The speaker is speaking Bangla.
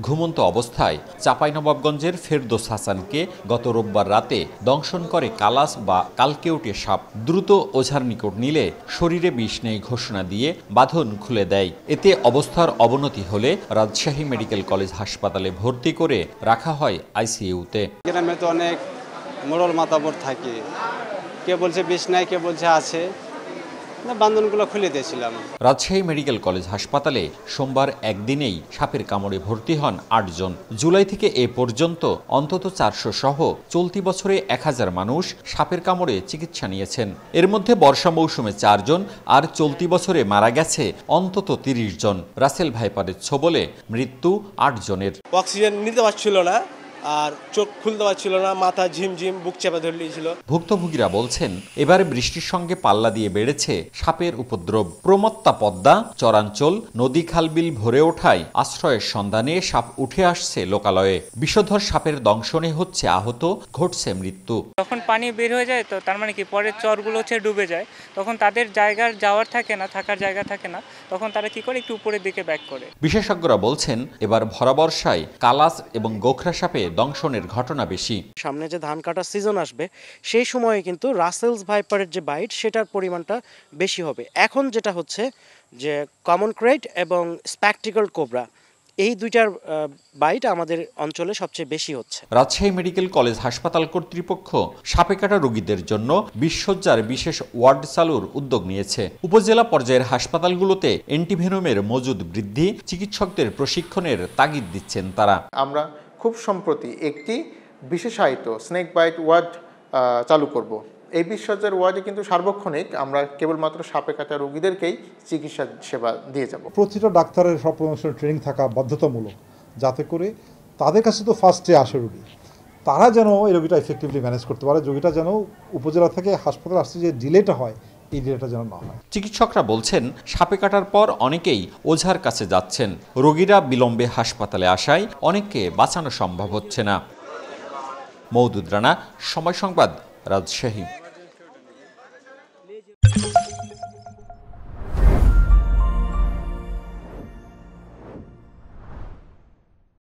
ঘুমন্ত অবস্থায় চাঁপাইনবাবগঞ্জের ফেরদৌস হাসানকে গত রোববার রাতে দংশন করে কালাস বা কালকেউটে সাপ। দ্রুত ওঝার নিকট নিলে শরীরে বিষ নেই ঘোষণা দিয়ে বাঁধন খুলে দেয়। এতে অবস্থার অবনতি হলে রাজশাহী মেডিকেল কলেজ হাসপাতালে ভর্তি করে রাখা হয় আইসিইউতে। গ্রামে তো অনেক মোড়ল মাতাবর থাকে, কে বলছে বিষ নাই, কে বলছে আছে, বান্ধনগুলো খুলে দিয়েছিলাম। রাজশাহী মেডিকেল কলেজ হাসপাতালে সোমবার একদিনেই সাপের কামড়ে ভর্তি হন ৮ জন। জুলাই থেকে এ পর্যন্ত অন্তত ৪০০ সহ চলতি বছরে ১০০০ মানুষ সাপের কামড়ে চিকিৎসা নিয়েছেন। এর মধ্যে বর্ষা মৌসুমে ৪ জন আর চলতি বছরে মারা গেছে অন্তত ৩০ জন। রাসেল ভাইপারের ছোবলে মৃত্যু ৮ জনের। অক্সিজেন নিতে পারছিল না, আর চোখ খুলতে পারছিল না, মাথা ঝিমঝিম, বুক চেপে ধরে নিয়েছিল। ভুক্তভোগীরা বলছেন, এবারে বৃষ্টির সঙ্গে পাল্লা দিয়ে বেড়েছে সাপের উপদ্রব। প্রমত্তা পদ্মা, চরাঞ্চল, নদী খালবিল ভরে ওঠায় আশ্রয়ের সন্ধানে সাপ উঠে আসছে লোকালয়ে। বিষধর সাপের দংশনে হচ্ছে আহত, ঘটছে মৃত্যু। যখন পানি বের হয়ে যায় তো তার মানে কি পরের চরগুলো হচ্ছে ডুবে যায়, তখন তাদের জায়গার যাওয়ার থাকে না, থাকার জায়গা থাকে না, তখন তারা কি করে একটু উপরের দিকে ব্যাক করে। বিশেষজ্ঞরা বলছেন, এবার ভরা বর্ষায় কালাস এবং গোখরা সাপে দংশনের ঘটনা বেশি। সামনে যে ধান কাটার সিজন আসবে সেই সময়ে কিন্তু রাসেলস ভাইপারের যে বাইট সেটার পরিমাণটা বেশি হবে। এখন যেটা হচ্ছে যে কমন ক্রেট এবং স্প্যাকটিক্যাল কোবরা, এই দুইটার বাইট আমাদের অঞ্চলে সবচেয়ে বেশি হচ্ছে। রাজশাহী মেডিকেল কলেজ হাসপাতাল কর্তৃপক্ষ সাপে কাটা রোগীদের জন্য ২০ শয্যার বিশেষ ওয়ার্ড চালুর উদ্যোগ নিয়েছে। উপজেলা পর্যায়ের হাসপাতালগুলোতে অ্যান্টিভেনমের মজুদ বৃদ্ধি, চিকিৎসকদের প্রশিক্ষণের তাগিদ দিচ্ছেন তারা। আমরা খুব সম্প্রতি একটি বিশেষায়িত স্নেক বাইট ওয়ার্ড চালু করব। এই ২০ শয্যার ওয়ার্ডে কিন্তু সার্বক্ষণিক আমরা কেবলমাত্র সাপে কাটা রোগীদেরকেই চিকিৎসা সেবা দিয়ে যাব। প্রতিটা ডাক্তারের সব ট্রেনিং থাকা বাধ্যতামূলক, যাতে করে তাদের কাছে তো ফার্স্টে আসে রোগী, তারা যেন এই রোগীটা এফেক্টিভলি ম্যানেজ করতে পারে। রোগীটা যেন উপজেলা থেকে হাসপাতালে আসতে যে ডিলেটা হয়, এই ডিলেটা যেন না হয়। চিকিৎসকরা বলছেন, সাপে কাটার পর অনেকেই ওঝার কাছে যাচ্ছেন। রোগীরা বিলম্বে হাসপাতালে আসায় অনেককে বাঁচানো সম্ভব হচ্ছে না। মওদুদ রানা, সময় সংবাদ, রাজশাহী।